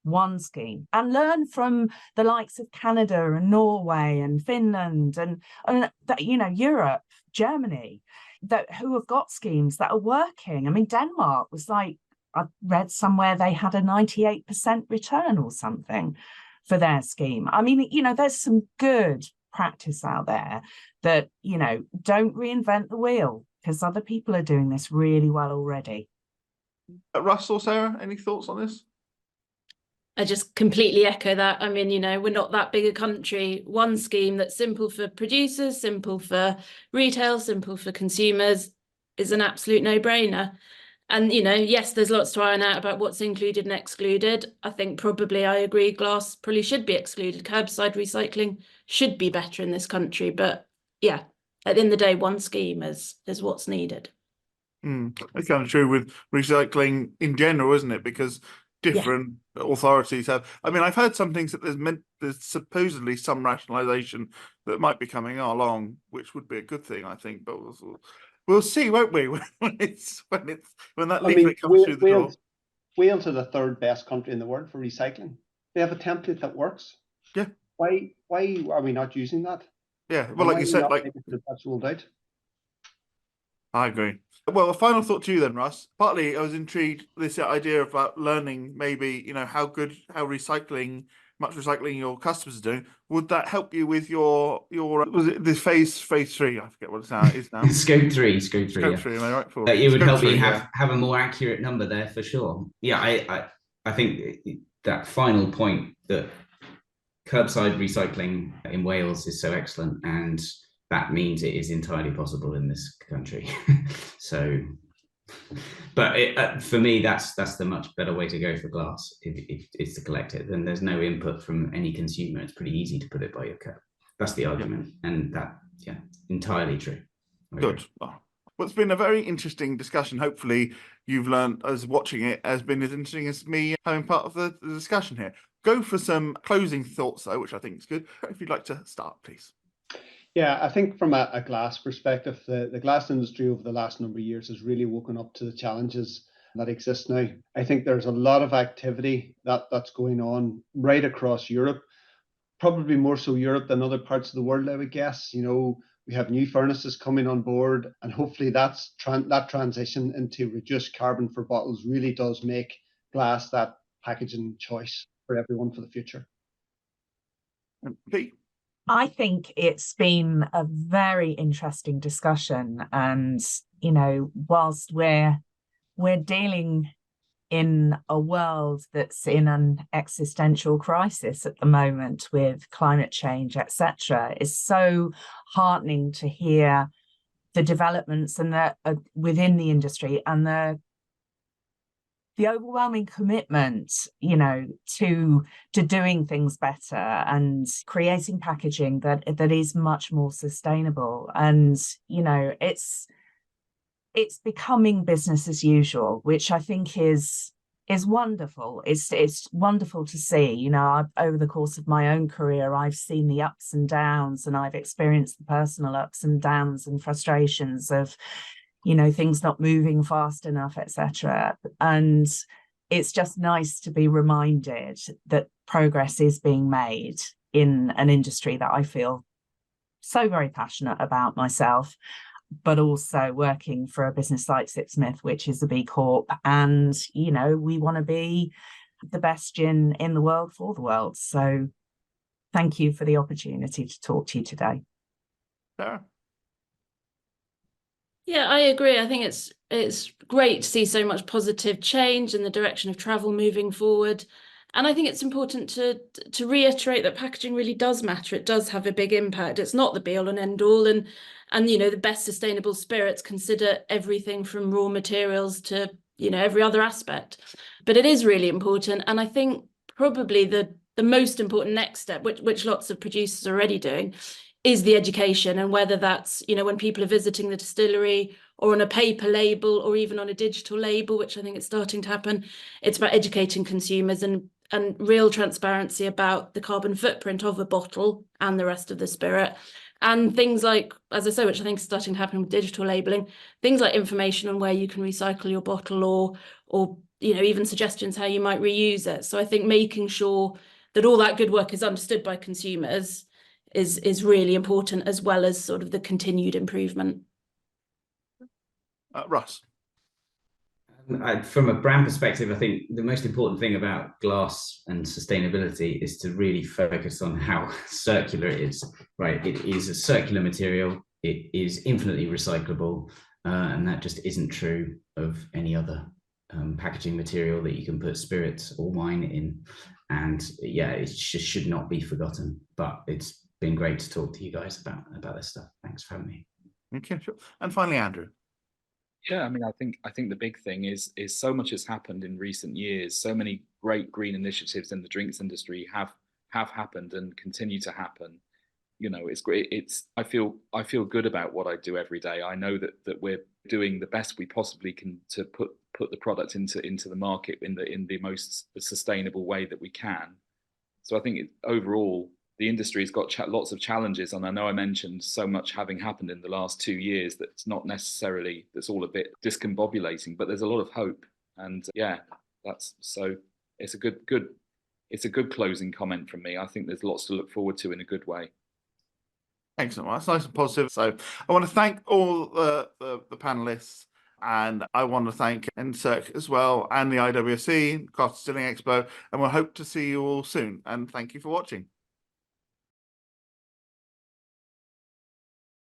One scheme, and learn from the likes of Canada and Norway and Finland and Europe, Germany, who have got schemes that are working. I mean, Denmark was like, I read somewhere they had a 98% return or something for their scheme. I mean, there's some good practice out there that, you know, don't reinvent the wheel, because other people are doing this really well already.
Russ or Sarah, any thoughts on this?
I just completely echo that. I mean, you know, we're not that big a country. One scheme that's simple for producers, simple for retail, simple for consumers is an absolute no-brainer. And, you know, yes, there's lots to iron out about what's included and excluded. I think probably I agree glass probably should be excluded. Curbside recycling should be better in this country. But yeah, at the end of the day, one scheme is what's needed.
It's kind of true with recycling in general, isn't it? Because different authorities have. I mean, I've heard some things that there's supposedly some rationalisation that might be coming along, which would be a good thing, I think. But we'll see, won't we? When that leaflet comes through the door.
Wales are the third best country in the world for recycling. They have a template that works.
Yeah.
Why are we not using that?
Yeah. Well, like you said,
that's rolled out.
I agree. Well, a final thought to you then, Russ. Partly, I was intrigued this idea about learning maybe, you know, how much recycling your customers are doing. Would that help you with your was it this phase 3? I forget what it is now.
Scope 3.
Scope 3, am I right?
It would help you have a more accurate number there for sure. Yeah, I think that final point, that curbside recycling in Wales is so excellent, and that means it is entirely possible in this country. So, but for me, that's the much better way to go for glass. If it's to collect it, then there's no input from any consumer. It's pretty easy to put it by your curb. That's the argument, and that, yeah, entirely true.
Good. Well, it's been a very interesting discussion. Hopefully, you've learned as watching it has been as interesting as me having part of the discussion here. Go for some closing thoughts, though, which I think is good. If you'd like to start, please.
Yeah, I think from a glass perspective, the glass industry over the last number of years has really woken up to the challenges that exist now. I think there's a lot of activity that's going on right across Europe, probably more so Europe than other parts of the world, I would guess. You know, we have new furnaces coming on board, and hopefully that transition into reduced carbon for bottles really does make glass that packaging choice for everyone for the future.
Pete?
I think it's been a very interesting discussion, and, you know, whilst we're dealing in a world that's in an existential crisis at the moment with climate change, etc., it's so heartening to hear the developments and within the industry, and the overwhelming commitment, you know, to doing things better and creating packaging that is much more sustainable. And, you know, it's becoming business as usual, which I think is wonderful. It's wonderful to see. You know, over the course of my own career, I've seen the ups and downs, and I've experienced the personal ups and downs and frustrations of, you know, things not moving fast enough, etc. And it's just nice to be reminded that progress is being made in an industry that I feel so very passionate about myself, but also working for a business like Sipsmith, which is a B Corp. And, you know, we want to be the best gin in the world for the world. So thank you for the opportunity to talk to you today.
Sarah?
Yeah, I agree. I think it's great to see so much positive change in the direction of travel moving forward. And I think it's important to reiterate that packaging really does matter. It does have a big impact. It's not the be all and end all. And you know, the best sustainable spirits consider everything from raw materials to, you know, every other aspect. But it is really important. And I think probably the most important next step, which lots of producers are already doing, is the education. And whether that's, you know, when people are visiting the distillery or on a paper label or even on a digital label, which I think is starting to happen, it's about educating consumers and real transparency about the carbon footprint of a bottle and the rest of the spirit. And things like, as I say, which I think is starting to happen with digital labelling, things like information on where you can recycle your bottle or you know, even suggestions how you might reuse it. So I think making sure that all that good work is understood by consumers is really important, as well as sort of the continued improvement.
Russ?
From a brand perspective, I think the most important thing about glass and sustainability is to really focus on how circular it is, right? It is a circular material, it is infinitely recyclable, and that just isn't true of any other packaging material that you can put spirits or wine in. And yeah, it just should not be forgotten. But it's been great to talk to you guys about this stuff. Thanks for having me.
Okay, sure. And finally, Andrew.
Yeah, I mean, I think the big thing is so much has happened in recent years. So many great green initiatives in the drinks industry have happened and continue to happen. You know, it's great. I feel good about what I do every day. I know that we're doing the best we possibly can to put the product into the market in the most sustainable way that we can. So I think overall, the industry's got lots of challenges, and I know I mentioned so much having happened in the last 2 years that's not necessarily, that's all a bit discombobulating, but there's a lot of hope. And yeah, it's a good closing comment from me. I think there's lots to look forward to in a good way.
Excellent. Well, that's nice and positive. So I want to thank all the panelists, and I want to thank Encirc as well, and the IWSC Craft Distilling Expo, and we'll hope to see you all soon. And thank you for watching.